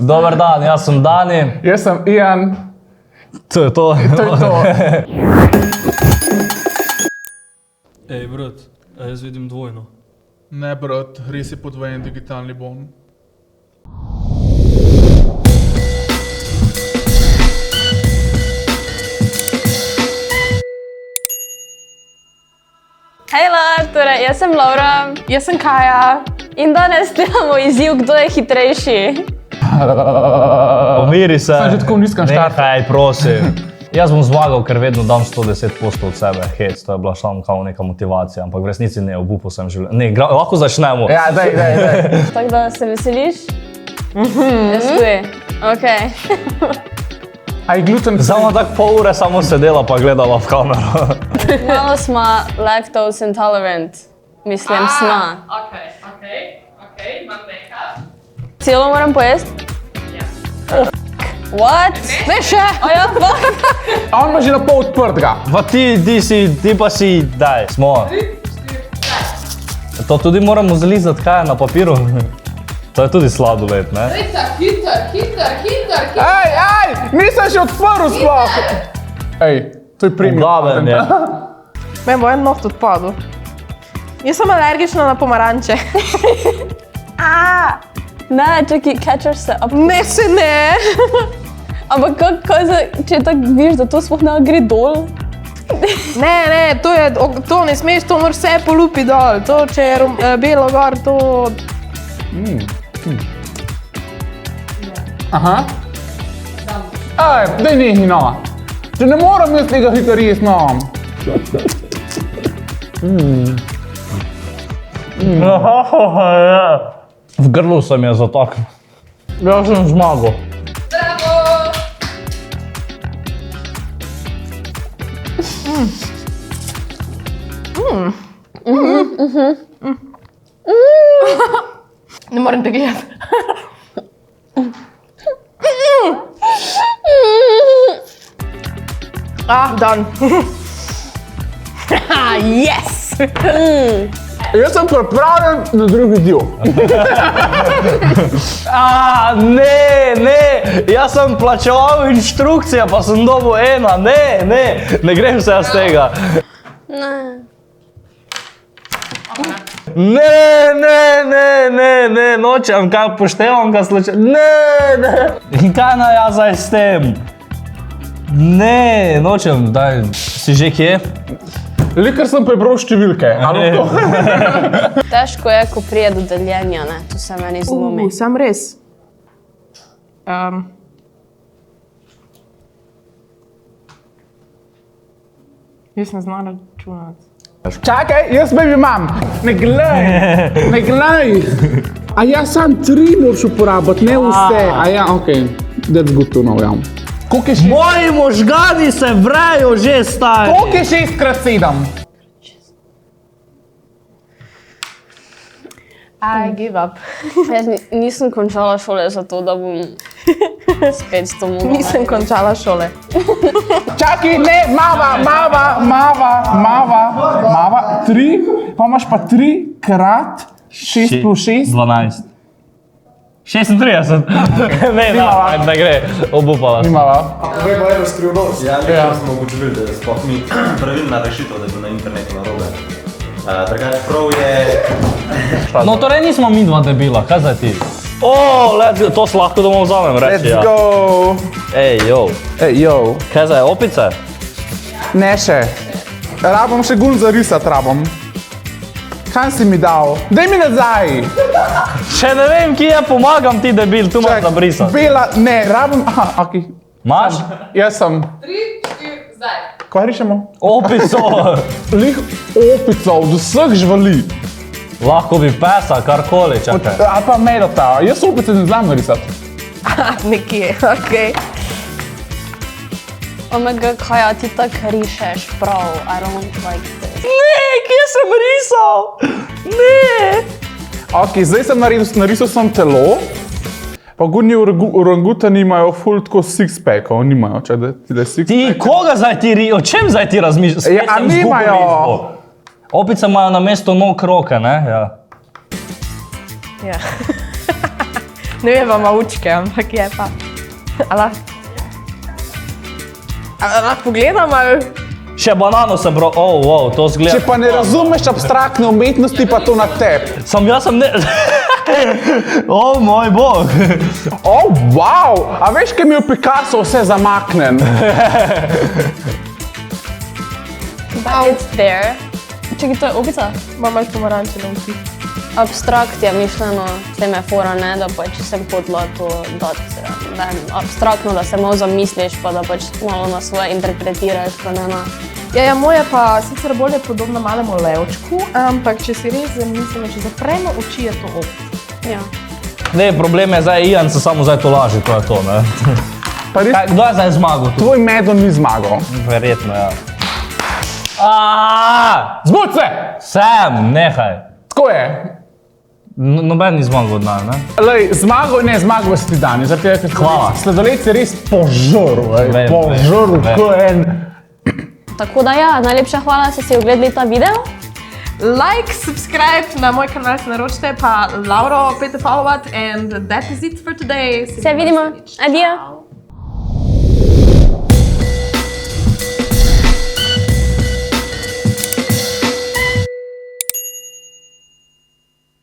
Dober dan, jaz sem Dani. Jaz sem Ian. To je to. To je to. Ej, brat, a jaz vidim dvojno. Ne, brat, res je podvojen digitalni bon. Hejla, torej jaz sem Laura. Jaz sem Kaja. In danes delamo izziv, kdo je hitrejši. Pomiri se. Sem že tako v nizkem štartu. Nehaj, prosim. Jaz bom zmagal, ker vedno dam 110% od sebe. Hec, to je bila samo kao neka motivacija, ampak v resnici ne, obupal sem življenje. Ne, lahko začnemo. Ja, daj. Tako da se veseliš? Jaz tudi. Okej. A je gluten? Samo tako pol ure samo sedela pa gledala v kamero. Malo smo lactose intolerant. Mislim, smo. Okej, imam nekaj. Celo moram pojesti? Ja. Oh, what? Ne še? Oja, fuck. A on ima že na pol odprtega. Pa ti pa si, daj, smo. To tudi moramo zlizati, kaj je na papiru. To je tudi sladoled, ne? Hiter. Ej, nisem še odprl sploh. Ej, to je premium. Ugaven je. Meni bo en noht odpadel. Jaz sem alergična na pomaranče. Ne, čakaj, catchaš se. Ne, se ne. Ampak če tako vidiš, da to sploh ne gre dol? Ne, to ne smeš, to moraš vse polupiti dol. To, če je belo gor, to... Aha. Ej, daj nehi, no. Če ne moram jaz tega hitro jesti, no. V grlu sem je zataknil. Jaz sem zmagal. Ne morem te gledati. Dan. Yes! Jaz sem pripravljen na drugi izziv. Ne, jaz sem plačeval inštrukcije, pa sem dobil ena, ne grem se jaz tega. Ne, nočem, kaj poštevam ga slučajno, ne. In kaj naj jaz zdaj s tem? Ne, nočem, daj, si že kje? Likar sem prebral številke. Težko je, ko prije do deljenja, ne? To se meni zlomi. Sam res. Jaz ne znam računati. Čakaj, jaz baby imam. Ne glej. A ja, sam 3 moraš uporabiti, ne vse. A ja, okej. That's good to know, ja. Koliko je 6? Moji možgani se vrejo že, stari. Koliko je 6x7? I give up. Jaz nisem končala šole zato, da bom spet s to mogla. Nisem končala šole. Čakaj, ne, mava. 3, pa imaš pa 3 krat 6 plus 6. 12. 36. Ne gre, obupala. Nimava. Povej pa eno skrivnost. Ja. Ja, smo ugotovili, da sploh ni pravilna rešitev, da je bil na internetu narobe. Drugač prav je... No, torej nismo mi dva debila, kaj zdaj ti? To se lahko domov vzamem, reči, ja. Let's go. Ej, yo. Kaj zdaj, opice? Ne še. Rabam še gul zarisati, rabam. Kaj si mi dal? Daj mi nazaj. Če ne vem, kje je, pomagam ti, debil, tu imaš nabrisati. Bela, ne, rabam, aha, okej. Imaš? Jaz sem. 3, 4, zdaj. Kaj rišemo? Opico. Lih opico od vseh živali. Lahko bi pesa, karkoli, čakaj. A pa medota. Jaz opice ne znam narisati. Nekje, okej. Omega, Kaja, ti tako rišeš prav. I don't like this. Ne, kje sem risal? Ne. Ok, zdaj sem narisal sem telo. Pa gudni orangutani imajo ful tako six-packov, nimajo, če da je six-pack. Ti, koga zdaj ti o čem zdaj ti razmišljaš? Ja, a nimajo. Opice imajo na mesto nog roke, ne? Ja. Ja. Ne vem, ima učke, ampak je pa. A lahko pogledam ali? Še banano sem bral, wow, to zgleda. Če pa ne razumeš abstraktne umetnosti, pa to na tebi. Jaz sem ne... O moj bog. Wow! A veš, kaj mi je v Picasso vse zamaknen? It's there. Čekaj, to je opica? Ima malo pomaranče na oči. Abstrakt je mišljeno, s tem je fora, ne, da pač sem hotela to dati, ne vem, abstraktno, da se malo zamisliš, pa da pač malo na svoje interpretiraš, pa ne na... Ja, moje pa sicer bolj je podobno malemu levčku, ampak če si res zamislimo, če zapremo oči, je to opica. Ja. Ne, problem je zdaj, Ian se samo zdaj to laži, to je to, ne. Pa res, Kdo je zdaj zmagal tu? tvoj medon ni zmagal. Verjetno, ja. Zbud se! Sem, nehaj. Tako je. Noben ni zmagal od nas, ne? Lej, zmagal si ti danes, zato je, ker Hvala. sladoled se res požrl, Vem, požrl, vem. ko en... Tako da ja, najlepša hvala, da ste si ogledali ta video. Like, subscribe na moj kanal, se naročite, pa Lauro pejte followat and that is it for today. Se vidimo, adijo.